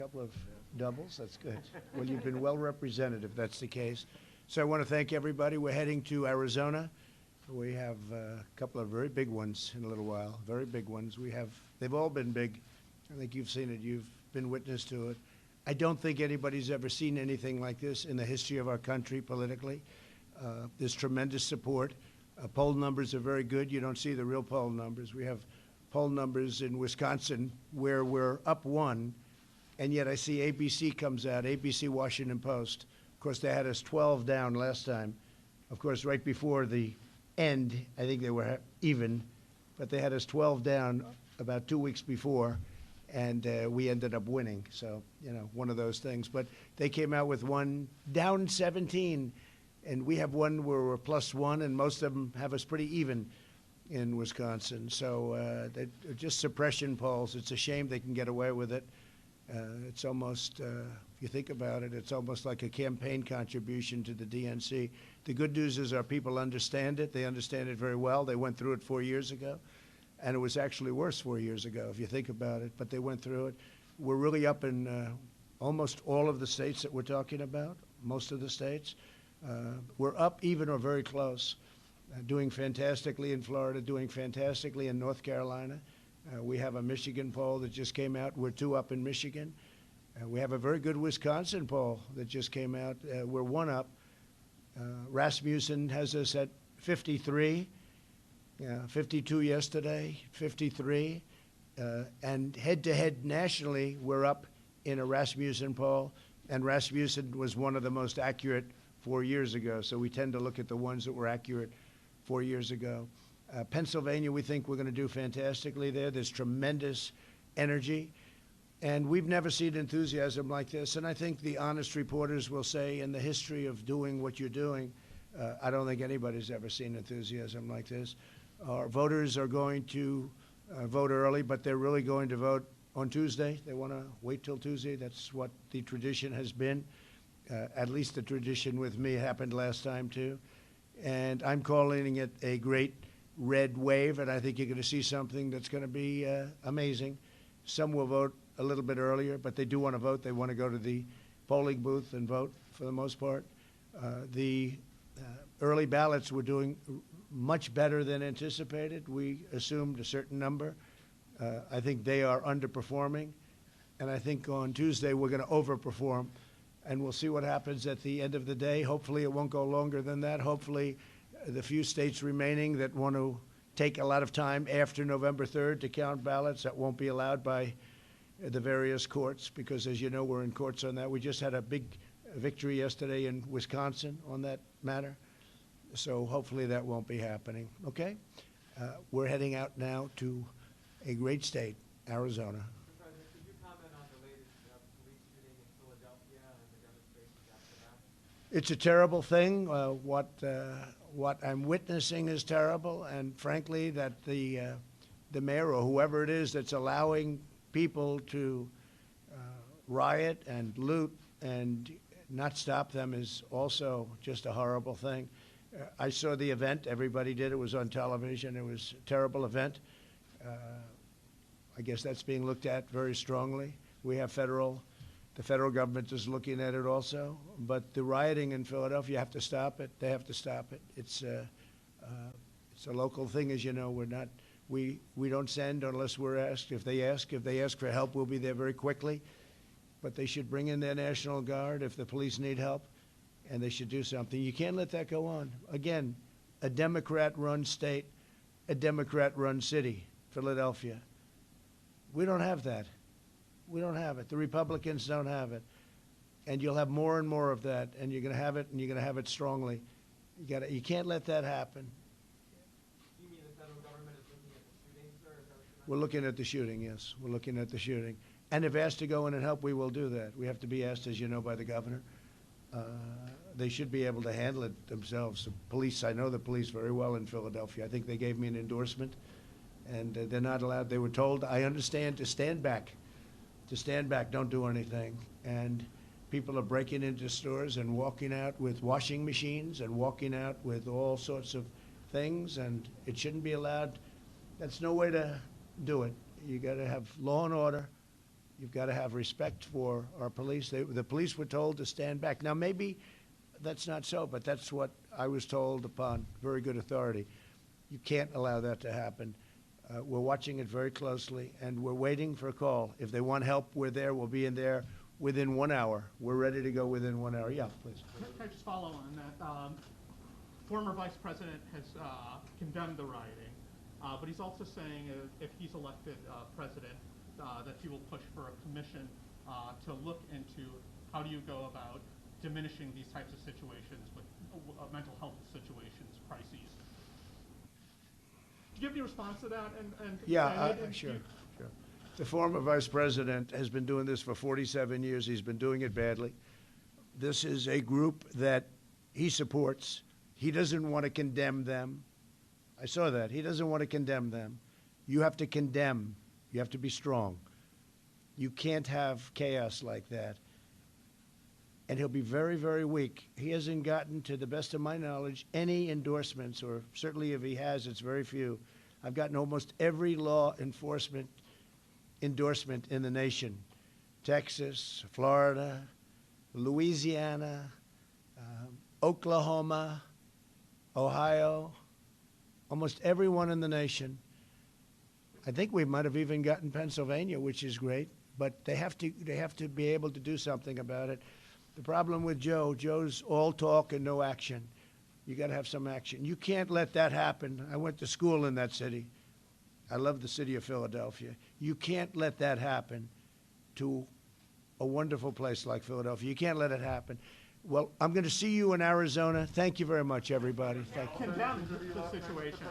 Couple of doubles, that's good. Well, you've been well represented if that's the case. So I want to thank everybody. We're heading to Arizona. We have a couple of very big ones in a little while, very big ones. They've all been big. I think you've seen it. You've been witness to it. I don't think anybody's ever seen anything like this in the history of our country politically. There's tremendous support. Poll numbers are very good. You don't see the real poll numbers. We have poll numbers in Wisconsin where we're up one, and yet I see ABC comes out, ABC Washington Post. Of course, they had us 12 down last time. Of course, right before the end, I think they were even, but they had us 12 down about 2 weeks before, and we ended up winning. So, one of those things. But they came out with one down 17, and we have one where we're +1, and most of them have us pretty even in Wisconsin. So they're just suppression polls. It's a shame they can get away with it. It's almost, if you think about it, it's almost like a campaign contribution to the DNC. The good news is our people understand it. They understand it very well. They went through it 4 years ago, and it was actually worse 4 years ago, if you think about it, but they went through it. We're really up in almost all of the states that we're talking about, most of the states. We're up even or very close, doing fantastically in Florida, doing fantastically in North Carolina. We have a Michigan poll that just came out. We're 2 up in Michigan. We have a very good Wisconsin poll that just came out. We're 1 up. Rasmussen has us at 53, 52 yesterday, 53. And head-to-head nationally, we're up in a Rasmussen poll. And Rasmussen was one of the most accurate 4 years ago. So we tend to look at the ones that were accurate 4 years ago. Pennsylvania, we think we're going to do fantastically there. There's tremendous energy. And we've never seen enthusiasm like this. And I think the honest reporters will say, in the history of doing what you're doing, I don't think anybody's ever seen enthusiasm like this. Our voters are going to vote early, but they're really going to vote on Tuesday. They want to wait till Tuesday. That's what the tradition has been. At least the tradition with me happened last time, too. And I'm calling it a great red wave, and I think you're going to see something that's going to be amazing. Some will vote a little bit earlier, but they do want to vote. They want to go to the polling booth and vote for the most part. The early ballots were doing much better than anticipated. We assumed a certain number. I think they are underperforming, and I think on Tuesday we're going to overperform, and we'll see what happens at the end of the day. Hopefully it won't go longer than that. Hopefully the few states remaining that want to take a lot of time after November 3rd to count ballots, that won't be allowed by the various courts, because as you know, we're in courts on that. We just had a big victory yesterday in Wisconsin on that matter. So hopefully that won't be happening. Okay? We're heading out now to a great state, Arizona. Mr. President, could you comment on the latest police shooting in Philadelphia and the demonstrations after that? It's a terrible thing. What I'm witnessing is terrible, and frankly, that the mayor or whoever it is that's allowing people to riot and loot and not stop them is also just a horrible thing. I saw the event. Everybody did. It was on television. It was a terrible event. I guess that's being looked at very strongly. We have the federal government is looking at it also. But the rioting in Philadelphia, you have to stop it. They have to stop it. It's a local thing, as you know. We don't send unless we're asked. If they ask for help, we'll be there very quickly. But they should bring in their National Guard if the police need help, and they should do something. You can't let that go on. Again, a Democrat-run state, a Democrat-run city, Philadelphia. We don't have that. We don't have it. The Republicans don't have it. And you'll have more and more of that, and you're going to have it, and you're going to have it strongly. You can't let that happen. Do you mean the federal government is looking at the shooting, sir? Is that what you're We're looking at the shooting, yes. We're looking at the shooting. And if asked to go in and help, we will do that. We have to be asked, as you know, by the governor. They should be able to handle it themselves. The police, I know the police very well in Philadelphia. I think they gave me an endorsement, and they're not allowed. They were told, I understand, to stand back. To stand back, don't do anything. And people are breaking into stores and walking out with washing machines and walking out with all sorts of things, and it shouldn't be allowed. That's no way to do it. You got to have law and order. You've got to have respect for our police. The police were told to stand back. Now, maybe that's not so, but that's what I was told upon very good authority. You can't allow that to happen. We're watching it very closely, and we're waiting for a call. If they want help, we're there. We'll be in there within 1 hour. We're ready to go within 1 hour. Yeah, please. Can I just follow on that? Former Vice President has condemned the rioting, but he's also saying if he's elected president, that he will push for a commission to look into how do you go about diminishing these types of situations with mental health situations, crises. Do you have any response to that? Yeah, sure. The former vice president has been doing this for 47 years. He's been doing it badly. This is a group that he supports. He doesn't want to condemn them. I saw that. He doesn't want to condemn them. You have to condemn. You have to be strong. You can't have chaos like that. And he'll be very, very weak. He hasn't gotten, to the best of my knowledge, any endorsements, or certainly if he has, it's very few. I've gotten almost every law enforcement endorsement in the nation. Texas, Florida, Louisiana, Oklahoma, Ohio, almost everyone in the nation. I think we might have even gotten Pennsylvania, which is great, but they have to be able to do something about it. The problem with Joe's all talk and no action. You got to have some action. You can't let that happen. I went to school in that city. I love the city of Philadelphia. You can't let that happen to a wonderful place like Philadelphia. You can't let it happen. Well, I'm going to see you in Arizona. Thank you very much, everybody. Thank you. Condemn the situation.